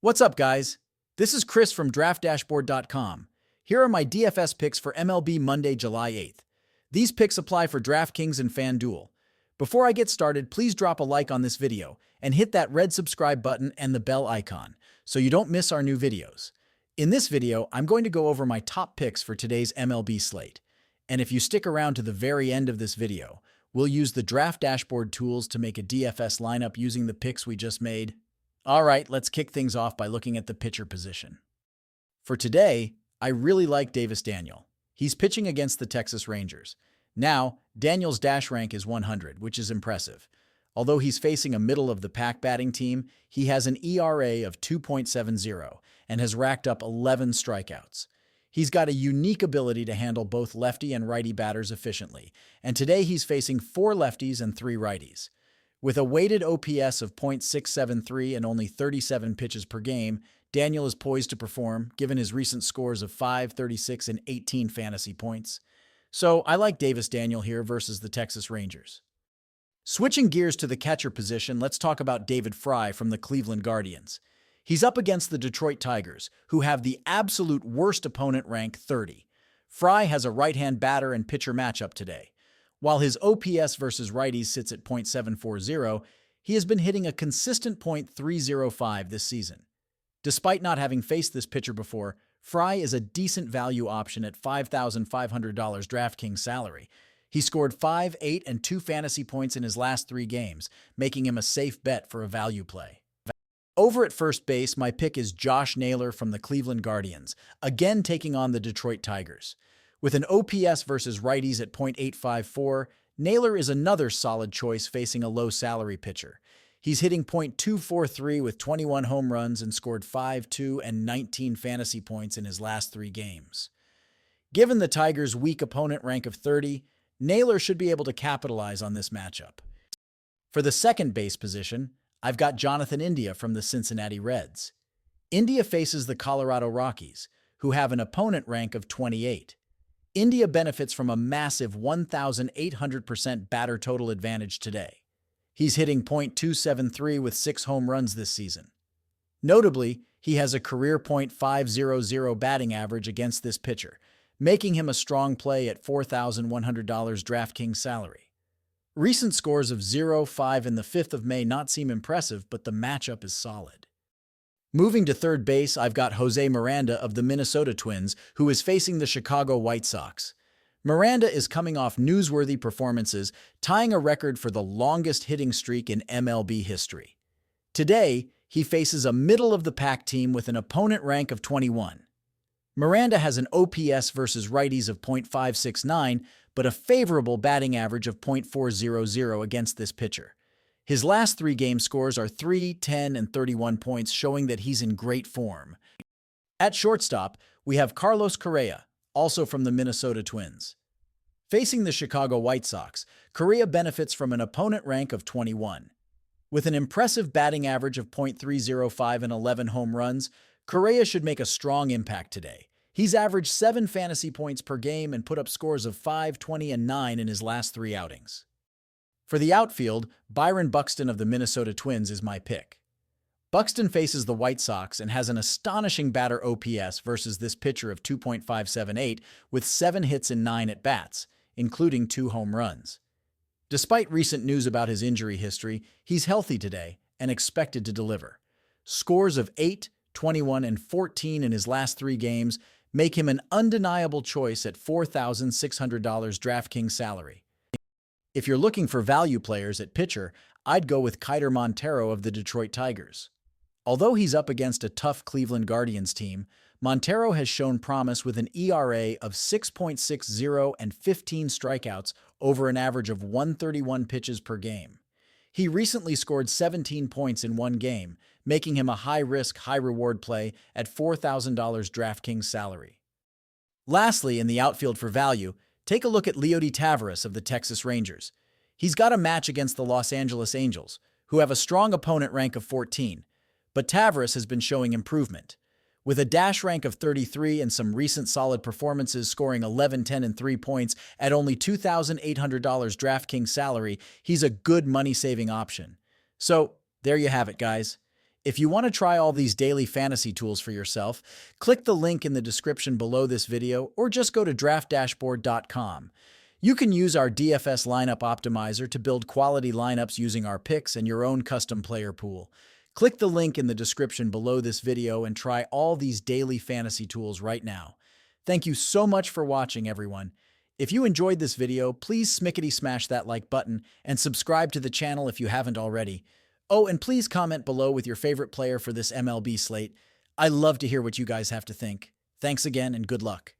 What's up, guys? This is Chris from DraftDashboard.com. Here are my DFS picks for MLB Monday, July 8th. These picks apply for DraftKings and FanDuel. Before I get started, please drop a like on this video and hit that red subscribe button and the bell icon so you don't miss our new videos. In this video, I'm going to go over my top picks for today's MLB slate. And if you stick around to the very end of this video, we'll use the Draft Dashboard tools to make a DFS lineup using the picks we just made. All right, let's kick things off by looking at the pitcher position. For today, I really like Davis Daniel. He's pitching against the Texas Rangers. Now, Daniel's dash rank is 100, which is impressive. Although he's facing a middle-of-the-pack batting team, he has an ERA of 2.70 and has racked up 11 strikeouts. He's got a unique ability to handle both lefty and righty batters efficiently, and today he's facing 4 lefties and 3 righties. With a weighted OPS of .673 and only 37 pitches per game, Daniel is poised to perform, given his recent scores of 5, 36, and 18 fantasy points. So I like Davis Daniel here versus the Texas Rangers. Switching gears to the catcher position, let's talk about David Fry from the Cleveland Guardians. He's up against the Detroit Tigers, who have the absolute worst opponent rank 30. Fry has a right-hand batter and pitcher matchup today. While his OPS versus righties sits at .740, he has been hitting a consistent .305 this season. Despite not having faced this pitcher before, Fry is a decent value option at $5,500 DraftKings salary. He scored 5, 8, and 2 fantasy points in his last 3 games, making him a safe bet for a value play. Over at first base, my pick is Josh Naylor from the Cleveland Guardians, again taking on the Detroit Tigers. With an OPS versus righties at .854, Naylor is another solid choice facing a low-salary pitcher. He's hitting .243 with 21 home runs and scored 5, 2, and 19 fantasy points in his last 3 games. Given the Tigers' weak opponent rank of 30, Naylor should be able to capitalize on this matchup. For the second base position, I've got Jonathan India from the Cincinnati Reds. India faces the Colorado Rockies, who have an opponent rank of 28. India benefits from a massive 1,800% batter total advantage today. He's hitting .273 with 6 home runs this season. Notably, he has a career .500 batting average against this pitcher, making him a strong play at $4,100 DraftKings salary. Recent scores of 0-5 in the 5th of May not seem impressive, but the matchup is solid. Moving to third base, I've got Jose Miranda of the Minnesota Twins, who is facing the Chicago White Sox. Miranda is coming off newsworthy performances, tying a record for the longest hitting streak in MLB history. Today, he faces a middle-of-the-pack team with an opponent rank of 21. Miranda has an OPS versus righties of .569, but a favorable batting average of .400 against this pitcher. His last 3 game scores are 3, 10, and 31 points, showing that he's in great form. At shortstop, we have Carlos Correa, also from the Minnesota Twins. Facing the Chicago White Sox, Correa benefits from an opponent rank of 21. With an impressive batting average of .305 and 11 home runs, Correa should make a strong impact today. He's averaged 7 fantasy points per game and put up scores of 5, 20, and 9 in his last 3 outings. For the outfield, Byron Buxton of the Minnesota Twins is my pick. Buxton faces the White Sox and has an astonishing batter OPS versus this pitcher of 2.578 with 7 hits and 9 at-bats, including 2 home runs. Despite recent news about his injury history, he's healthy today and expected to deliver. Scores of 8, 21, and 14 in his last 3 games make him an undeniable choice at $4,600 DraftKings salary. If you're looking for value players at pitcher, I'd go with Kiter Montero of the Detroit Tigers. Although he's up against a tough Cleveland Guardians team, Montero has shown promise with an ERA of 6.60 and 15 strikeouts over an average of 131 pitches per game. He recently scored 17 points in 1 game, making him a high-risk, high-reward play at $4,000 DraftKings salary. Lastly, in the outfield for value, take a look at Leody Taveras of the Texas Rangers. He's got a match against the Los Angeles Angels, who have a strong opponent rank of 14, but Taveras has been showing improvement. With a dash rank of 33 and some recent solid performances scoring 11, 10, and 3 points at only $2,800 DraftKings salary, he's a good money-saving option. So, there you have it, guys. If you want to try all these daily fantasy tools for yourself, click the link in the description below this video or just go to draftdashboard.com. You can use our DFS lineup optimizer to build quality lineups using our picks and your own custom player pool. Click the link in the description below this video and try all these daily fantasy tools right now. Thank you so much for watching, everyone. If you enjoyed this video, please smickety smash that like button and subscribe to the channel if you haven't already. Oh, and please comment below with your favorite player for this MLB slate. I love to hear what you guys have to think. Thanks again and good luck.